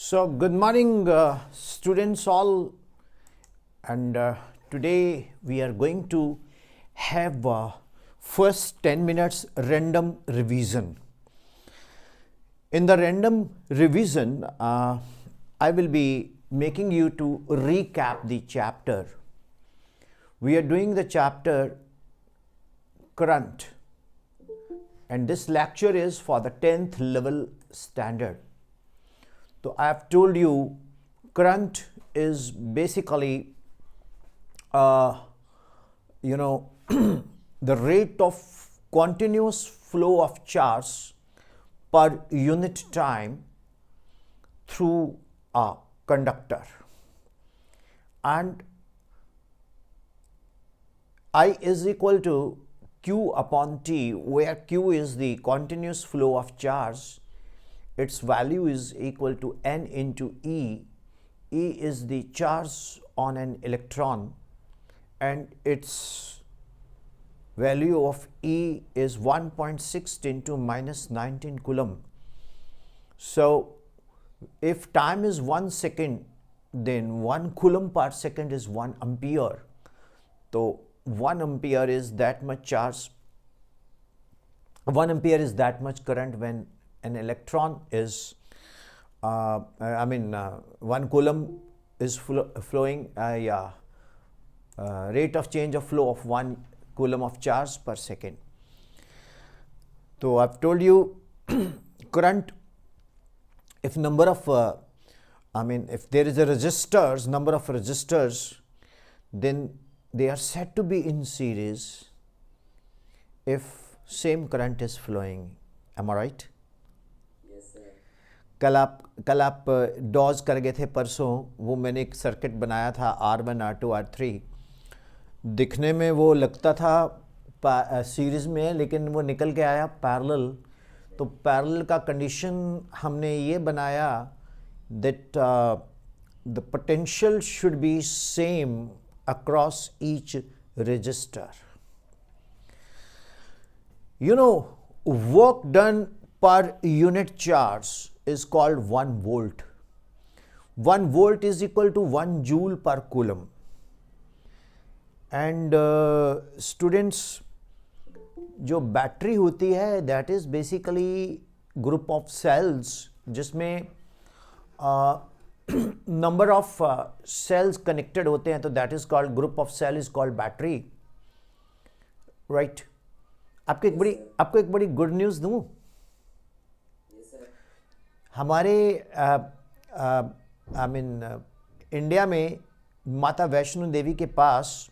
So, good morning, students all, and today we are going to have first 10 minutes random revision. In the random revision, I will be making you to recap the chapter. We are doing the chapter current, and this lecture is for the 10th level standard. So I have told you current is basically the rate of continuous flow of charge per unit time through a conductor, and I is equal to Q upon T, where Q is the continuous flow of charge. Its value is equal to N into E. E is the charge on an electron, and its value of E is 1.6 10 to minus 19 coulomb. So, if time is 1 second, then 1 coulomb per second is 1 ampere. So, 1 ampere is that much charge. 1 ampere is that much current when an electron is, 1 coulomb is flowing, rate of change of flow of 1 coulomb of charge per second. So I've told you current, if number of, if there is a resistors, number of resistors, then they are said to be in series if same current is flowing. Am I right? कल आप Dodge कर गए थे परसों, वो मैंने एक circuit बनाया था R1 R2 R3. दिखने में वो लगता था सीरीज़ में है, लेकिन वो निकल के आया पैरेलल. तो पैरेलल का कंडीशन हमने ये बनाया that the potential should be same across each resistor. Work done per unit charge is called 1 volt. 1 volt is equal to 1 joule per coulomb. And students, जो बैटरी होती है that is basically group of cells जिसमें number of cells connected होते हैं, तो that is called group of cell is called battery, right? आपको एक बड़ी गुड न्यूज़ दूँ. हमारे इंडिया में माता वैष्णो देवी के पास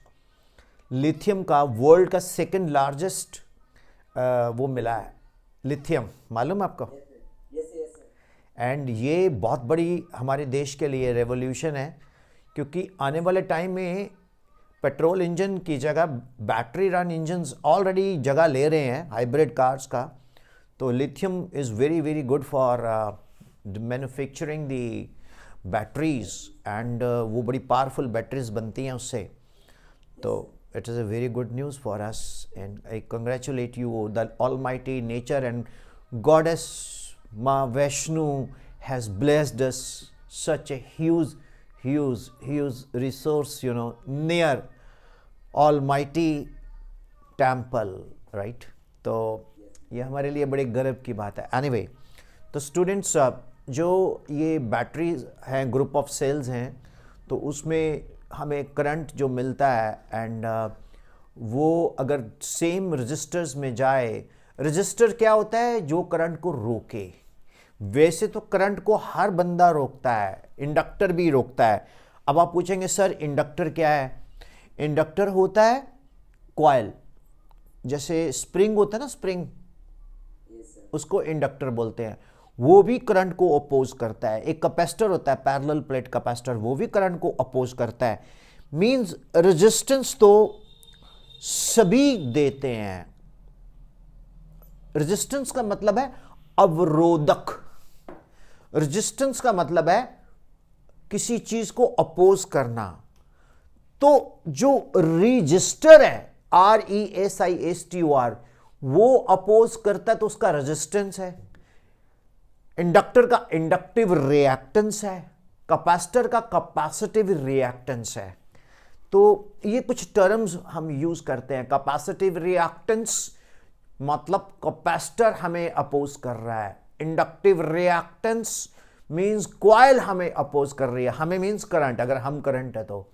लिथियम का वर्ल्ड का सेकंड लार्जेस्ट वो मिला है, लिथियम. मालूम आपको? एंड ये बहुत बड़ी हमारे देश के लिए रेवोल्यूशन है, क्योंकि आने वाले टाइम में पेट्रोल इंजन की जगह बैटरी रन इंजन्स ऑलरेडी जगह ले रहे हैं हाइब्रिड कार्स का. तो lithium is very very good for manufacturing the batteries, and वो बड़ी पावरफुल बैटरीज बनती हैं उससे. तो it is a very good news for us, and I congratulate you the almighty nature and goddess माँ Vaishno has blessed us such a huge resource, near almighty temple, right? तो ये हमारे लिए बड़े गर्व की बात है. एनीवे, तो स्टूडेंट्स, जो ये बैटरीज हैं, ग्रुप ऑफ सेल्स हैं, तो उसमें हमें करंट जो मिलता है, एंड वो अगर सेम रजिस्टर्स में जाए. रजिस्टर क्या होता है? जो करंट को रोके. वैसे तो करंट को हर बंदा रोकता है, इंडक्टर भी रोकता है. अब आप पूछेंगे सर इंडक्टर क्या है? इंडक्टर होता है कॉइल, जैसे स्प्रिंग होता है ना, स्प्रिंग, उसको इंडक्टर बोलते हैं. वो भी करंट को अपोज करता है. एक कैपेसिटर होता है, पैरेलल प्लेट कैपेसिटर, वो भी करंट को अपोज करता है. मींस रेजिस्टेंस तो सभी देते हैं. रेजिस्टेंस का मतलब है अवरोधक. रेजिस्टेंस का मतलब है किसी चीज को अपोज करना. तो जो रजिस्टर है, RESISTOR, वो अपोज करता है तो उसका रेजिस्टेंस है. इंडक्टर का इंडक्टिव रिएक्टेंस है, कैपेसिटर का कैपेसिटिव रिएक्टेंस है। तो ये कुछ टर्म्स हम यूज करते हैं। कैपेसिटिव रिएक्टेंस मतलब कैपेसिटर हमें अपोज कर रहा है, इंडक्टिव रिएक्टेंस मींस कॉइल हमें अपोज कर रही है, हमें मींस करंट, अगर हम करंट है तो,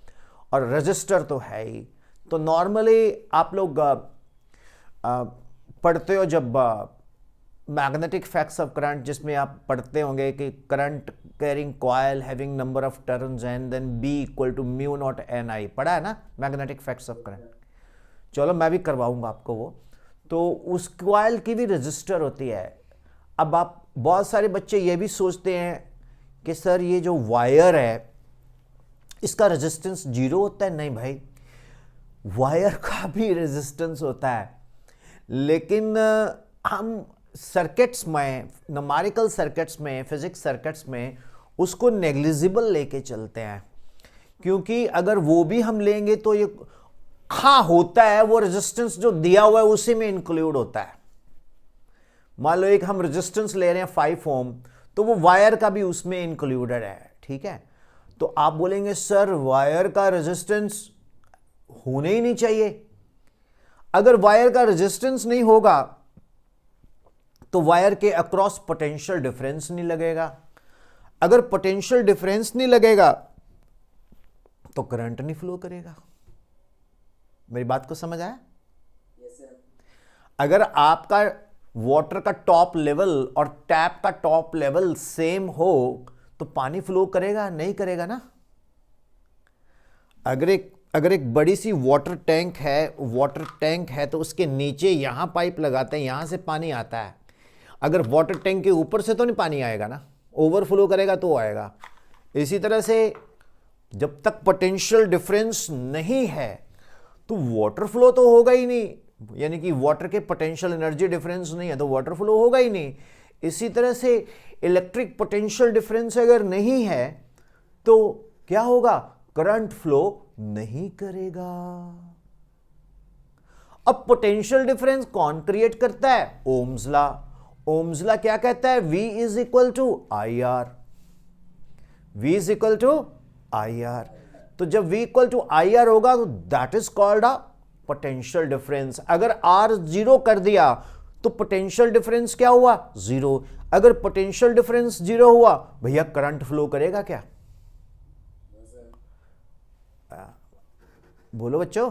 और रजिस्टर तो है ही। तो नॉर्मली आप लोग पढ़ते हो जब मैग्नेटिक इफेक्ट्स ऑफ करंट, जिसमें आप पढ़ते होंगे कि current carrying coil having number of turns and then B equal to mu naught N I, पढ़ा है ना मैग्नेटिक इफेक्ट्स ऑफ करंट। चलो मैं भी करवाऊंगा आपको वो। तो उस कॉइल की भी रजिस्टर होती है। अब आप बहुत सारे बच्चे ये भी सोचते हैं कि सर ये जो वायर है इसका रेजिस्टेंस 0 होता है। नहीं भाई, वायर का भी रेजिस्टेंस होता है, लेकिन हम सर्किट्स में, न्यूमेरिकल सर्किट्स में, फिजिक्स सर्किट्स में उसको नेग्लिजिबल लेके चलते हैं, क्योंकि अगर वो भी हम लेंगे तो ये हाँ होता है, वो रेजिस्टेंस जो दिया हुआ है उसी में इंक्लूड होता है। मान लो एक हम रेजिस्टेंस ले रहे हैं 5 ओम, तो वो वायर का भी उसमें इंक्लूडेड है, ठीक है। तो आप बोलेंगे सर वायर का रेजिस्टेंस होने ही नहीं चाहिए। अगर वायर का रेजिस्टेंस नहीं होगा तो वायर के अक्रॉस पोटेंशियल डिफरेंस नहीं लगेगा। अगर पोटेंशियल डिफरेंस नहीं लगेगा तो करंट नहीं फ्लो करेगा। मेरी बात को समझ आया? अगर आपका वाटर का टॉप लेवल और टैप का टॉप लेवल सेम हो तो पानी फ्लो करेगा? नहीं करेगा ना। अगर एक बड़ी सी वाटर टैंक है तो उसके नीचे यहां पाइप लगाते हैं, यहां से पानी आता है। अगर वाटर टैंक के ऊपर से तो नहीं पानी आएगा ना, ओवरफ्लो करेगा तो आएगा। इसी तरह से जब तक पोटेंशियल डिफरेंस नहीं है तो वाटर फ्लो तो होगा ही नहीं, यानी कि वाटर के पोटेंशियल एनर्जी डिफरेंस नहीं है तो वाटर फ्लो होगा ही नहीं। इसी तरह से इलेक्ट्रिक पोटेंशियल डिफरेंस अगर नहीं है तो क्या होगा? करंट फ्लो नहीं करेगा। अब पोटेंशियल डिफरेंस कौन क्रिएट करता है? Ohm's law. ओम्स लॉ क्या कहता है? V is equal to I R. V is equal to I R. तो जब V equal to I R होगा तो that is called a potential difference. अगर R 0 कर दिया तो पोटेंशियल डिफरेंस क्या हुआ? 0। अगर पोटेंशियल डिफरेंस 0 हुआ, भैया करंट फ्लो करेगा क्या? बोलो बच्चों।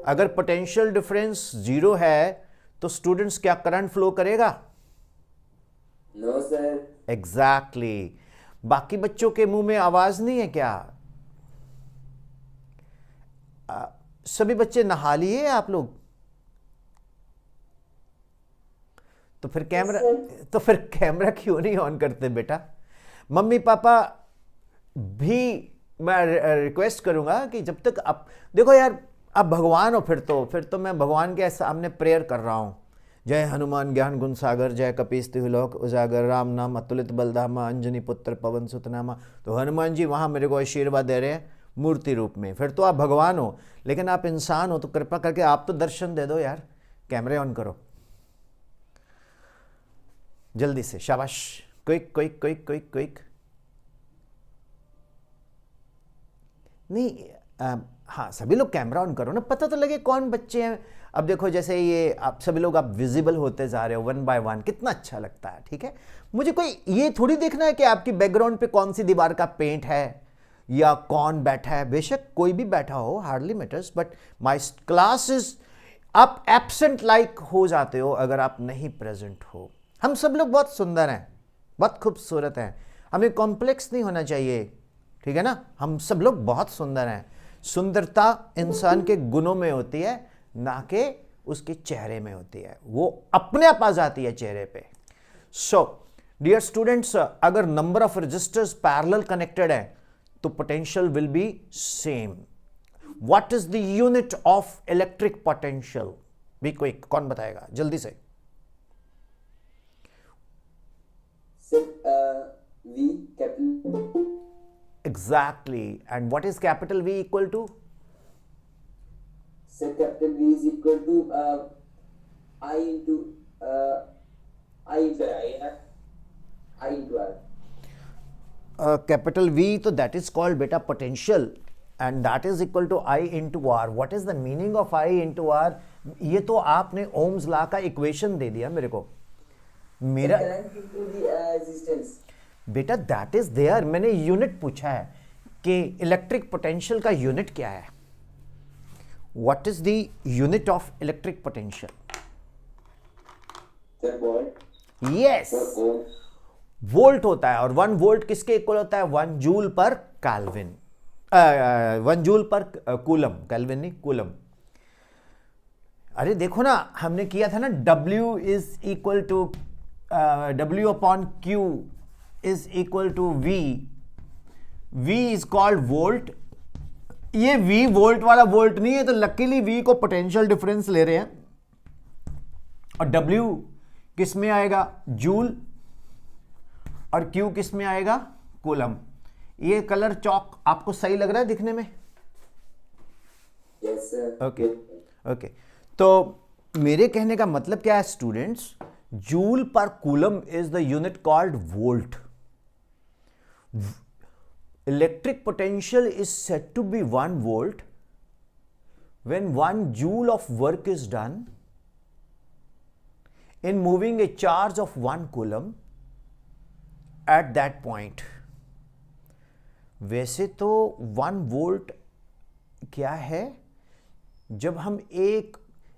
अगर पोटेंशियल डिफरेंस 0 है तो स्टूडेंट्स क्या करंट फ्लो करेगा? No sir. एग्जैक्टली। बाकी बच्चों के मुंह में आवाज नहीं है क्या? सभी बच्चे नहा लिए आप लोग? तो फिर कैमरा क्यों नहीं ऑन करते बेटा? मम्मी पापा भी मैं रिक्वेस्ट करूंगा कि जब तक आप देखो यार, आप भगवान हो, फिर तो मैं भगवान के सामने प्रेयर कर रहा हूं। जय हनुमान ज्ञान गुण सागर, जय कपीस तिहुलोक उजागर, राम नाम अतुलित बलधामा, अंजनी पुत्र पवन सुतनामा। तो हनुमान जी वहां मेरे को आशीर्वाद दे रहे हैं मूर्ति रूप में। फिर तो आप भगवान हो, लेकिन आप इंसान हो, तो कृपा करके आप तो दर्शन दे दो यार। कैमरे ऑन करो जल्दी से, शाबाश। Quick quick quick quick quick. नहीं हाँ, सभी लोग कैमरा ऑन करो ना, पता तो लगे कौन बच्चे हैं। अब देखो जैसे ये आप सभी लोग आप विजिबल होते जा रहे हो 1 बाय 1, कितना अच्छा लगता है। ठीक है, मुझे कोई ये थोड़ी देखना है कि आपकी बैकग्राउंड पे कौन सी दीवार का पेंट है या कौन बैठा है। बेशक कोई भी बैठा हो, hardly matters, but my class is, आप एब्सेंट लाइक हो जाते हो अगर आप नहीं प्रेजेंट हो। हम सब लोग बहुत सुंदर हैं, बहुत खूबसूरत हैं, हमें कॉम्प्लेक्स नहीं होना चाहिए, ठीक है ना। हम सब लोग बहुत सुंदर हैं। सुंदरता इंसान के गुणों में होती है, ना कि उसके चेहरे में होती है। वो अपने आप आ जाती है चेहरे पे। सो डियर स्टूडेंट्स, अगर number of registers parallel connected है तो potential will be same. What is the unit of electric potential? Be quick, कौन बताएगा जल्दी से? V capital. Exactly. And what is capital V equal to? So capital V is equal to I into I into I into R. Capital V, तो that is called बेटा potential and that is equal to I into R. What is the meaning of I into R? ये तो आपने Ohm's law का equation दे दिया मेरे को. मेरा Current into the resistance. बेटा दैट इज देयर. मैंने यूनिट पूछा है कि इलेक्ट्रिक पोटेंशियल का यूनिट क्या है. What is the unit of electric potential? Sir, volt. Yes, For ohm. Volt होता है. और 1 वोल्ट किसके इक्वल होता है? 1 joule per kelvin. 1 joule per coulomb. Kelvin नहीं, कूलम. अरे देखो ना, हमने किया था ना, W is equal to W upon Q is equal to V. V is called volt. ये V वोल्ट वाला वोल्ट नहीं है, तो लकीली V को पोटेंशियल डिफरेंस ले रहे हैं. और W किस में आएगा? जूल. और Q किस में आएगा? कूलम. ये कलर चौक आपको सही लग रहा है दिखने में? Yes, sir. Okay okay. तो मेरे कहने का मतलब क्या है students? Joule per coulomb is the unit called volt. Electric potential is said to be 1 volt when 1 joule of work is done in moving a charge of 1 coulomb at that point. वैसे तो 1 volt क्या है? जब हम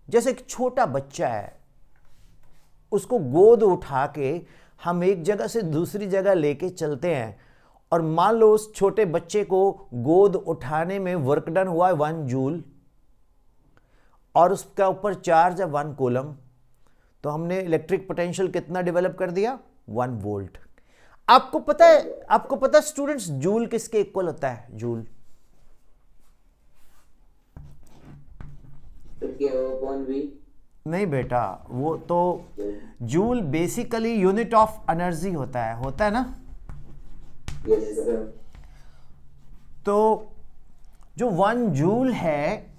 जैसे एक छोटा बच्चा है, उसको गोद उठा के हम एक जगह से दूसरी जगह लेके चलते हैं, और मान लो उस छोटे बच्चे को गोद उठाने में वर्क डन हुआ है 1 जूल, और उसका ऊपर चार्ज है 1 कूलम, तो हमने इलेक्ट्रिक पोटेंशियल कितना डेवलप कर दिया? 1 वोल्ट. आपको पता है स्टूडेंट्स, जूल किसके इक्वल होता है? जूल तो K upon V. नहीं बेटा, वो तो joule basically unit of energy होता है ना. Yes, sir. तो जो 1 जूल है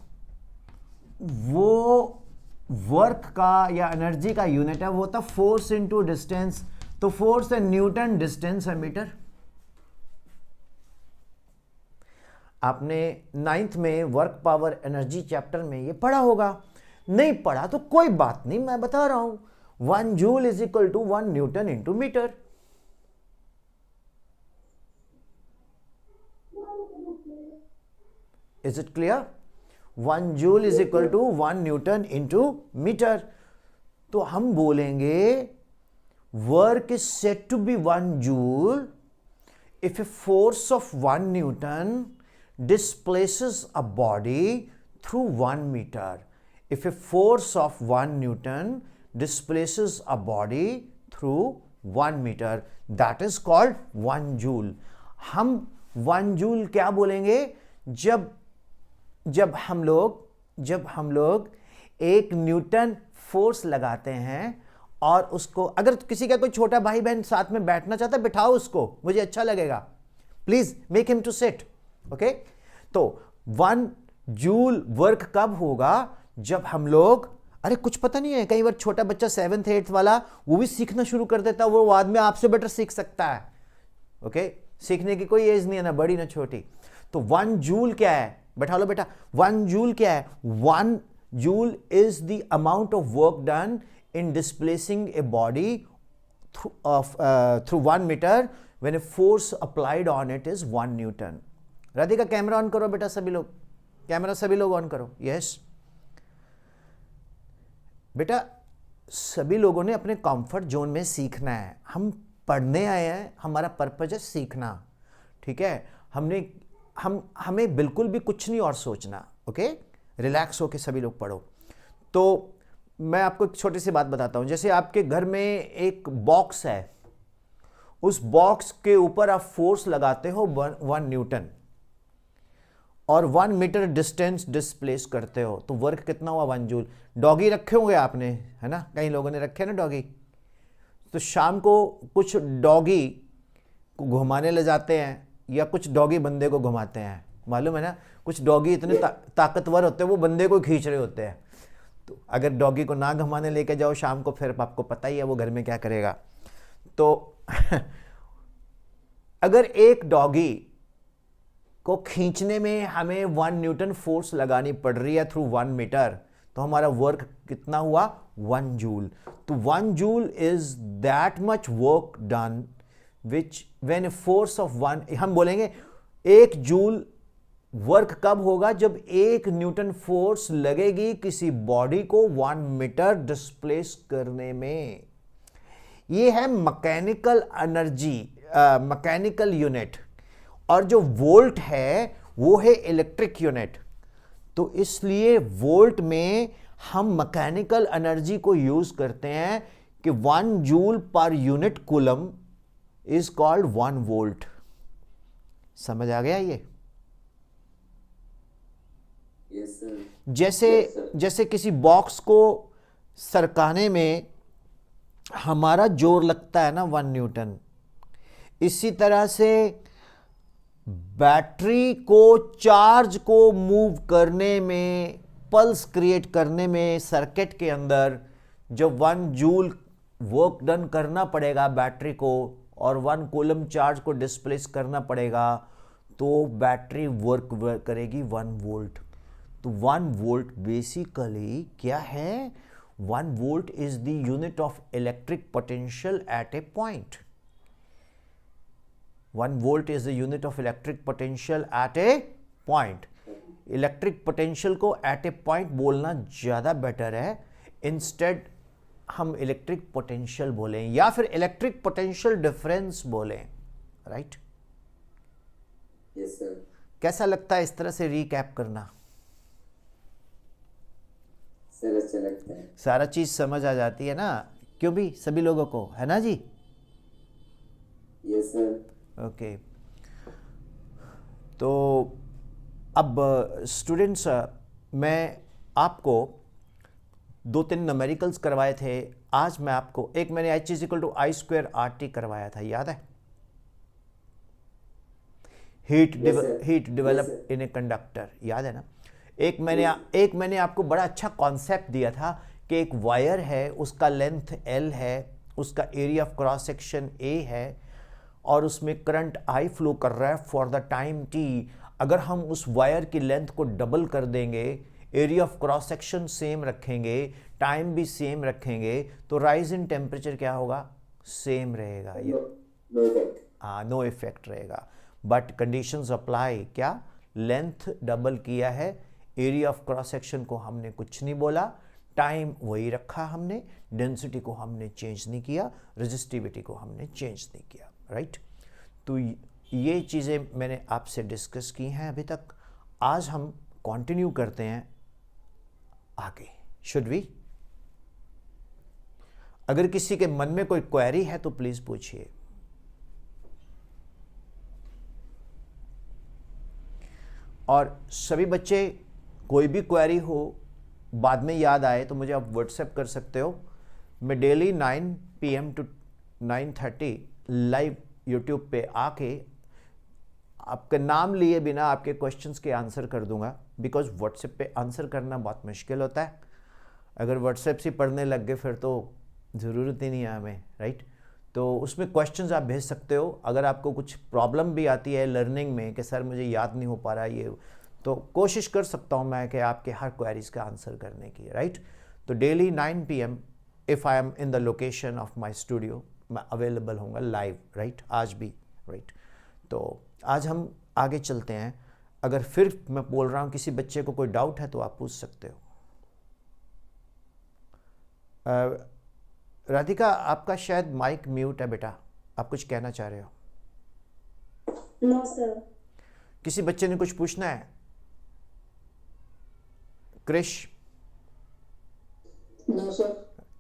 वो वर्क का या एनर्जी का यूनिट है. वो होता है फोर्स इनटू डिस्टेंस. तो फोर्स है न्यूटन, डिस्टेंस है मीटर. आपने 9th में वर्क पावर एनर्जी चैप्टर में ये पढ़ा होगा. नहीं पढ़ा तो कोई बात नहीं, मैं बता रहा हूं. 1 joule is equal to 1 newton into metre. Is it clear? 1 joule is equal to 1 newton into metre. तो हम बोलेंगे work is said to be 1 joule if a force of 1 Newton displaces a body through 1 meter. If a force of 1 Newton displaces a body through 1 meter, that is called 1 joule. हम 1 joule क्या बोलेंगे? जब हम लोग 1 Newton force लगाते हैं, और उसको अगर किसी का कोई छोटा भाई बहन साथ में बैठना चाहता है, बिठाओ उसको, मुझे अच्छा लगेगा. Please make him to sit. Okay. तो 1 जूल वर्क कब होगा? जब हम लोग, अरे कुछ पता नहीं है, कई बार छोटा बच्चा 7th 8th वाला वो भी सीखना शुरू कर देता है, वो बाद में आपसे बेटर सीख सकता है. ओके. सीखने की कोई एज नहीं है, ना बड़ी ना छोटी. तो 1 जूल क्या है? बैठा लो बेटा. 1 जूल क्या है? 1 joule is the amount of work done in displacing a body through 1 meter when a force applied on it is 1 Newton. Radhika camera on करो बेटा, सभी लोग कैमरा सभी लोग ऑन करो. यस बेटा, सभी लोगों ने अपने कंफर्ट जोन में सीखना है. हम पढ़ने आए हैं, हमारा पर्पज है सीखना. ठीक है. हमें बिल्कुल भी कुछ नहीं और सोचना. ओके. रिलैक्स होके सभी लोग पढ़ो. तो मैं आपको एक छोटी सी बात बताता हूं. जैसे आपके घर में एक बॉक्स है, उस बॉक्स के ऊपर आप फोर्स लगाते हो 1 न्यूटन, और 1 मीटर डिस्टेंस डिस्प्लेस करते हो, तो वर्क कितना हुआ? 1 जूल. डॉगी रखे होंगे आपने, है ना? कई लोगों ने रखे ना डॉगी. तो शाम को कुछ डॉगी को घुमाने ले जाते हैं, या कुछ डॉगी बंदे को घुमाते हैं. मालूम है ना? कुछ डॉगी इतने ताकतवर होते हैं, वो बंदे को खींच रहे होते हैं. तो अगर डॉगी को ना घुमाने लेके जाओ शाम को, फिर आपको पता ही है वो घर में क्या करेगा। तो अगर एक डॉगी को खींचने में हमें 1 न्यूटन फोर्स लगानी पड़ रही है थ्रू 1 मीटर, तो हमारा वर्क कितना हुआ? 1 जूल। तो 1 joule is that much work done which when a force of 1, हम बोलेंगे 1 जूल वर्क कब होगा? जब 1 न्यूटन फोर्स लगेगी किसी बॉडी को 1 मीटर डिस्प्लेस करने में। ये है मैकेनिकल एनर्जी, मैकेनिकल यूनिट। और जो वोल्ट है वो है इलेक्ट्रिक यूनिट। तो इसलिए वोल्ट में हम मैकेनिकल एनर्जी को यूज करते हैं कि 1 joule per unit coulomb is called 1 volt. समझ आ गया ये? Yes, sir. जैसे किसी बॉक्स को सरकाने में हमारा जोर लगता है ना 1 न्यूटन, इसी तरह से बैटरी को चार्ज को मूव करने में, पल्स क्रिएट करने में सर्किट के अंदर जब 1 जूल वर्क डन करना पड़ेगा बैटरी को और 1 कूलम चार्ज को डिस्प्लेस करना पड़ेगा, तो बैटरी वर्क करेगी 1 वोल्ट। तो 1 वोल्ट बेसिकली क्या है? 1 volt is the unit of electric potential at A point. 1 volt is the unit of electric potential at a point. Electric potential को एट ए point बोलना ज़्यादा बेटर है, इंस्टेड हम electric potential बोलें या फिर इलेक्ट्रिक पोटेंशियल डिफरेंस बोलें, right? Yes, sir. कैसा लगता है इस तरह से रीकैप करना? सर अच्छा लगता है। सारा चीज़ समझ आ जाती है ना, क्यों भी सभी लोगों को, है ना जी? Yes, sir. ओके तो अब स्टूडेंट्स, मैं आपको 2-3 न्यूमेरिकल्स करवाए थे। आज मैं आपको एक, मैंने h is equal to I square R T करवाया था, याद है? Heat develop in a conductor, याद है ना? एक मैंने आपको बड़ा अच्छा कॉन्सेप्ट दिया था कि एक वायर है, उसका लेंथ L है, उसका area of cross section A है और उसमें करंट I फ्लो कर रहा है फॉर द टाइम T। अगर हम उस वायर की लेंथ को डबल कर देंगे, area of cross section same रखेंगे, टाइम भी सेम रखेंगे, तो राइज इन टेम्परेचर क्या होगा? सेम रहेगा। No effect. हाँ, नो इफेक्ट रहेगा। बट कंडीशंस अप्लाई, क्या? लेंथ डबल किया है, एरिया ऑफ क्रॉस सेक्शन को हमने कुछ नहीं बोला, टाइम वही रखा हमने, डेंसिटी को हमने चेंज नहीं किया, रेजिस्टिविटी को हमने चेंज नहीं किया, राइट? तो ये चीज़ें मैंने आपसे डिस्कस की हैं अभी तक। आज हम कंटिन्यू करते हैं आगे। Should we? अगर किसी के मन में कोई क्वेरी है तो प्लीज पूछिए। और सभी बच्चे, कोई भी क्वेरी हो, बाद में याद आए तो मुझे आप व्हाट्सएप कर सकते हो। मैं daily 9 PM to 9:30 live YouTube पे आके आपका नाम लिए बिना आपके क्वेश्चंस के आंसर कर दूंगा, बिकॉज व्हाट्सएप पे आंसर करना बहुत मुश्किल होता है। अगर व्हाट्सएप से पढ़ने लग गए फिर तो ज़रूरत ही नहीं है हमें, राइट? तो उसमें क्वेश्चंस आप भेज सकते हो। अगर आपको कुछ प्रॉब्लम भी आती है लर्निंग में कि सर मुझे याद नहीं हो पा रहा ये, तो कोशिश कर सकता हूँ मैं कि आपके हर क्वेरीज का आंसर करने की, राइट? तो daily 9 PM if I am in the location of my studio, मैं अवेलेबल होऊंगा लाइव, राइट? आज भी, राइट? तो आज हम आगे चलते हैं। अगर फिर मैं बोल रहा हूँ किसी बच्चे को कोई डाउट है तो आप पूछ सकते हो। राधिका, आपका शायद माइक म्यूट है बेटा, आप कुछ कहना चाह रहे हो? No sir. किसी बच्चे ने कुछ पूछना है? Krish? No, sir.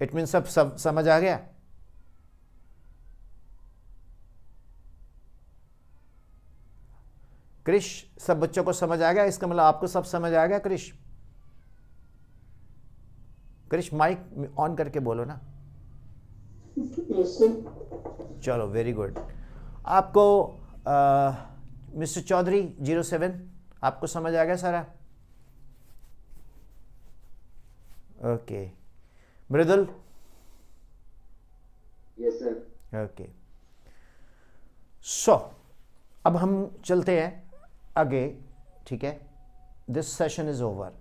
It mean सब समझ आ गया? क्रिश, सब बच्चों को समझ आ गया? इसका मतलब आपको सब समझ आ गया क्रिश? क्रिश माइक ऑन करके बोलो ना। Yes, sir. चलो, वेरी गुड। आपको मिस्टर चौधरी 07, आपको समझ आ गया सारा? ओके, मृदुल? Yes, sir. ओके, सो अब हम चलते हैं आगे, ठीक है? This session is over.